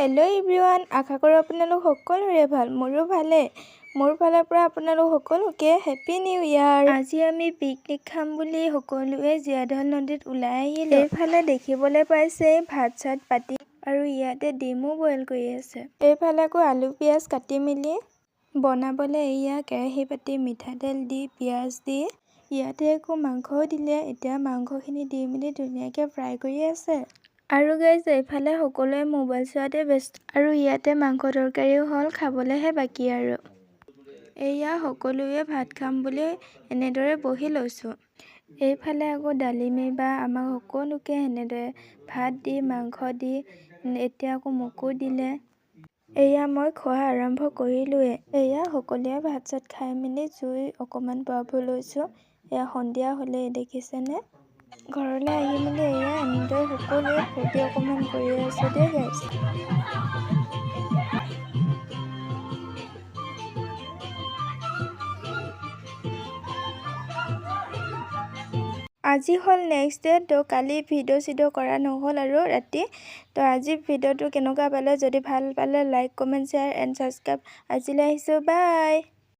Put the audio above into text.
Hello' everyone, আশা কৰোঁ আপোনালোক সকলোৰে ভাল। মোৰো ভালে। মোৰ ফালৰ পৰা আপোনালোক সকলোকে হেপী নিউ ইয়াৰ। আজি আমি পিকনিক খাম বুলি সকলোৱে জীয়াঢল নদীত ওলাই আহিলোঁ। এইফালে দেখিবলৈ পাইছে ভাত-চাত পাতি আৰু ইয়াতে ডিমো বইল কৰি আছে। এইফালে আকৌ আলু পিঁয়াজ কাটি মেলি বনাবলৈ এয়া কেৰাহী পাতি মিঠাতেল দি পিঁয়াজ দি ইয়াতে আকৌ মাংসও দিলে। এতিয়া মাংসখিনি দি মেলি ধুনীয়াকৈ ফ্ৰাই কৰি আছে। আৰু গাইজ এইফালে সকলোৱে মোবাইল চোৱাতে ব্যস্ত আৰু ইয়াতে মাংস তৰকাৰীও হ'ল, খাবলৈহে বাকী আৰু। এয়া সকলোৱে ভাত খাম বুলি এনেদৰে বহি লৈছোঁ। এইফালে আকৌ ডালিমী বা আমাক সকলোকে এনেদৰে ভাত দি মাংস দি এতিয়া আকৌ মোকো দিলে। এয়া মই খোৱা আৰম্ভ কৰিলোৱে। এয়া সকলোৱে ভাত-চাত খাই মেলি জুই অকণমান পোৱাব লৈছোঁ। এয়া সন্ধিয়া হ'লেই দেখিছেনে। ঘৰলৈ আহি মেলি এয়া এনেদৰে সকলোৱে ফূৰ্তি অকণমান কৰি আছোঁ দেই গাইজ। আজি হ'ল নেক্সট ডে, তো কালি ভিডিঅ' কৰা নহ'ল আৰু ৰাতি। তো আজি ভিডিঅ'টো কেনেকুৱা পালে, যদি ভাল পালে like comment share and subscribe. আজিলৈ আহিছোঁ, বাই।